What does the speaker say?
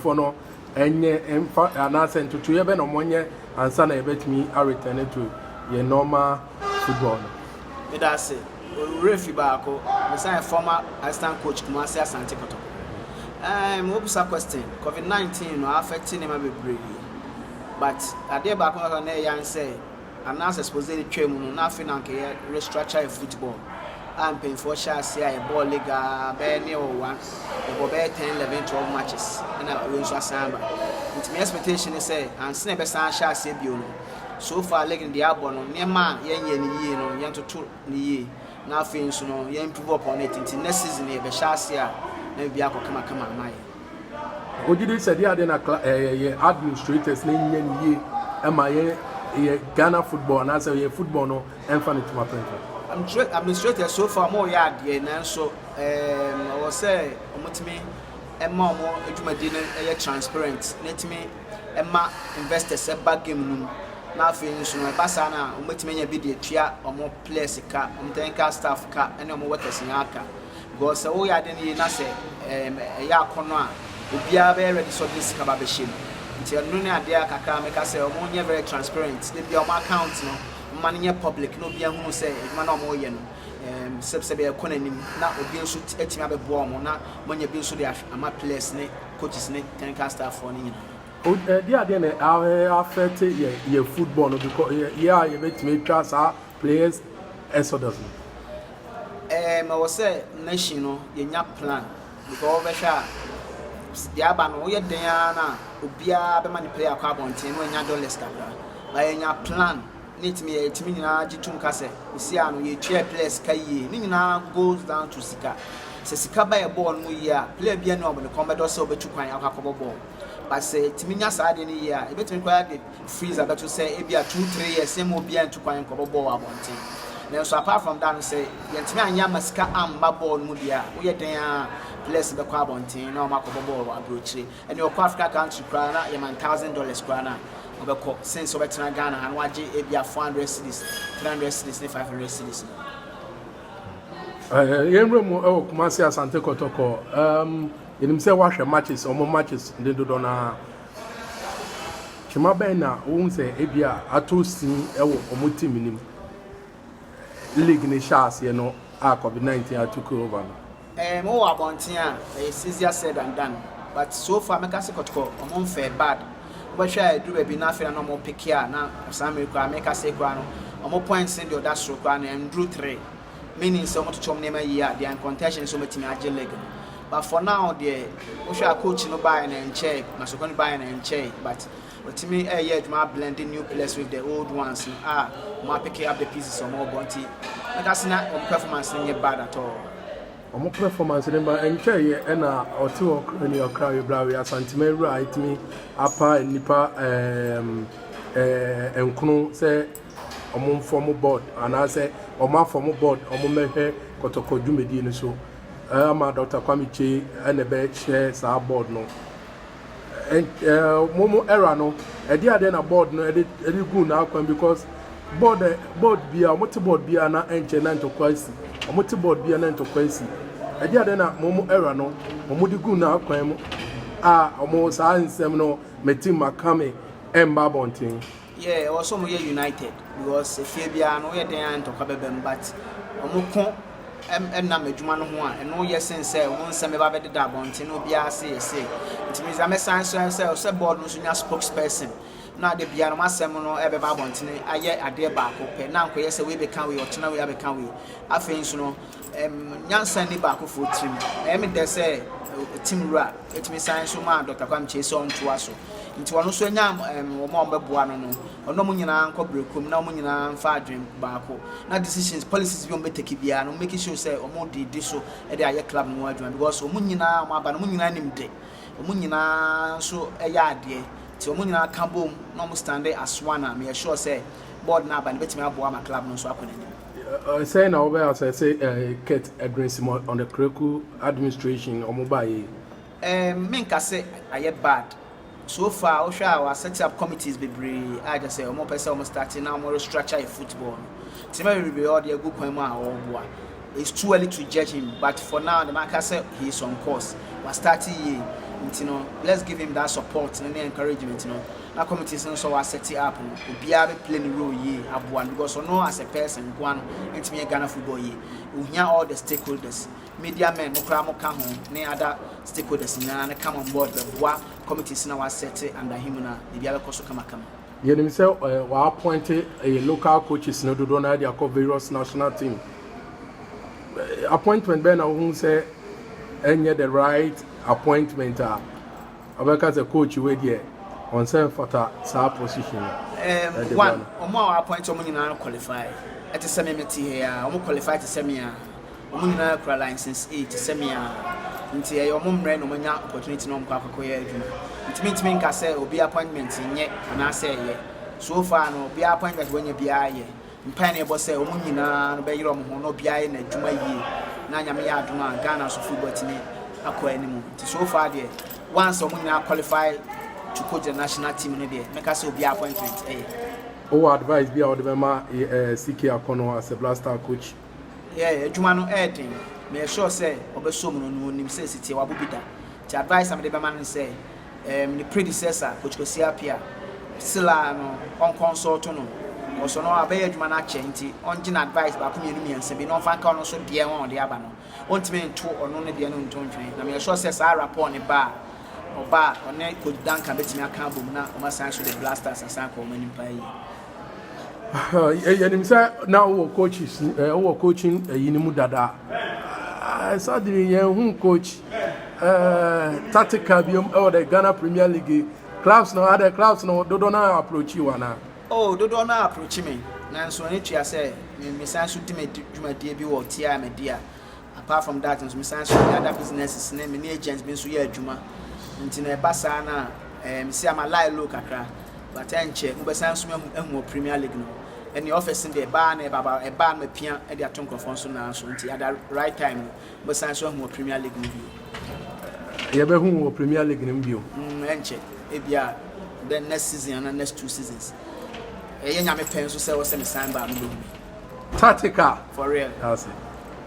for no enye emfa anase ntutu ye be no monye ansa na ebetimi a return to your normal football. It does referee baako, we say former assistant coach Kumasi Asante Kotoko. What was a question? COVID-19 no affecting him bebree. But ade baako na yan say anase supposedly twem no na afi na nke restructure football. I'm paying for shares here, a ball league, Benny or one, a 10, 11, 12 matches, and I will show Samba. It's my expectation is say, and Snapper San shall say, so far, legging the album, near man, young to 2 year, nothing, so no, you improve upon it until next season, the Shasia, maybe I could come on my. What did you say? The other administrators, name ye, and my Ghana football, and I say, football, no, and funny to my friend. I'm administrator so far more yard yeah so I was say omotimi emma mo edwumadi na transparent netimi emma investors e bag game num na afin so no basa na omotimi nya bi de tua omo players ka omtenka staff ka ene omo workers nya aka because wo yard ni na say ya akono a obia be ready so this ka ba be shim nti enu ne ade aka make say omo nya very transparent dey be omo account no money public no be who say man no mo ye no sebsebe economy na obi nso etimi abebo mo na monye bi nso dey ama players ne coaches ne technical staff for ni o dia dey na affect your football no because yeah you betimi twa sa players exodus I was say nation no ye nya plan because we sha dia ba no ye den na obia be man player kwa bonten no nya dollars kabra ba ye nya plan need me nyina gitum kase isi anu ye twa players kaye ni nyina goes down to sika se sika ba ye ball no ye a player bia no obo ne kombedo se obetu kwan akakọ ball but say timi nya sa de ni ye a ebetimi kwa de freezer beto say e bia 2-3 years sem obi an tu kwan kọ ball abonten na so apart from that say ye timi anya masika amba ball no dia wo ye den a players be kwa abonten na o makọ ball abrochire and your Africa country kwa na ye man $1,000 kwa na since over to Ghana and watch it be 400 cities, 300 cities, 500 cities. Yemro Kumasi Asante Kotoko. You say watch matches or more matches in the Dodona. Chimabena won't say Ebia Atu Sin Ewo Omuti Minim League in the Shas, you know, COVID-19 I took over. More about here, it's easier said than done. But so far, Makasi Kotoko, I'm fair bad. What I do be nothing and no more pick here now. Some make a say grano, or more points in the industrial grano and drew 3. Meaning so much to name a year, the uncontention so much in a leg. But for now, the Osha coach no buying and chair, must go buying and chair. But to me, a year, my blending new players with the old ones. My picking up the pieces of more bounty. But that's not a performance in your bad at all. Omo performance remember enche na otu okra ni okra we bra we asantime right me apa nipa enkunu say omo form board and say omo form board omo mehwe Kotoko dwumedi ni so ama Dr. Kwamiche na be share sa board no momo era no e dey ade na board no e go na akwan because board bia omo board bia na enche na ntokwasi omo board bia na ntokwasi e dey ade na momo era no omo di gu na akwan mu omo sa nsem no metim makame emba bontin yeah also mo united because if bia no ye den ntokwa bebem but omo ko na medwuma no ho a eno ye sense omo nsem ba be da bontin no bia say it means am say board no so nya spokesperson na de bia no masem no ebe ba bontin aye ade ba ko pe na nkoye say we be kan we ochina we be kan we afin so no nyansa ni ba ko fo team me de say team ra it means science ma Dr. Kwamche so onto aso nti wono so nya omo mbeboa no ono mo nyina nkobrekum na omo nyina mfa adwen ba ko na decisions policies bi omo take bia no make sure say omo di so e de aye club no adwen because omo nyina omo aba no omo nyina nimde omo nyina so eya ade ti omo nyina kambom na omo stand as one am me sure say board na aba ne betimi aboa ma club no so akona ni say na over as I say Kate Edwin on the Kotoko administration omo ba ye me nka say aye bad so far we shall set up committees bebree I just say omo person omo starting now more structure football team we be all the good kwan ma oboa it's too early to judge him but for now the man can say he is on course we starting you know, let's give him that support and encouragement, you know. That committee is also set it up, be able to play the role ye have one because so no as a person one into me Ghana football ye. We hear all the stakeholders, media men, Mokramo come home, any other stakeholders and come on board the what committee is now set it under him and the other cost come. You know, say we appointed a local coaches no do not their various national team. Appointment Ben who say any the right appointment because a coach we there on same for that position. One or more appoint someone now qualify at the semi here, or qualify to semia, or license 8 to semia. Until your mum ran on opportunity no Kakoya. It means me can say will be appointments in yet, and I say yet. So far, no be appointment when you be a year. In Pioneer say, Omuna, Bayrom, no be in a Juma year. Nanyamia Duma, Ghana, so football team, acquire anymore. So far, there. Once Omuna qualify to coach the national team in a day, make us be appointment. Oh, advice be out of Bema, CK Akono as a blaster coach. Yeah, Jumano Edding. May sure say, Obesom no necessity, Wabubida. To advise some of the man say, the predecessor, which was here, Silano, on consort, no, also no, a bad man at Chanty, on gin advice by community and say, no fan can also dear on the Abano. Want me two or none of the unknown tone. I mean, sure says I upon a bar or net could dunk and bet me a camp now, or my son should the blasters and Sanko many play. Now, coaches, coaching Yinimudada. I saw the young coach, tactical or the Ghana Premier League clubs. No other clubs, no, do not approach you. Oh, do not approach me. Nanso, I say, Miss Ultimate Juma debut or Tia Media. Apart from that, Miss other businesses name and agents been so year Juma. Until a Basana, see, I'm a lie look at her, but I check, Ubesan Premier League. And the office in the barn about a barn with Pian at the Atom of now, so until at the right time, but Sanso more Premier League review. You ever who Premier League review? And check, if then next season and next 2 seasons. A young pencil say was semi signed by me. Tactica for real. That's it.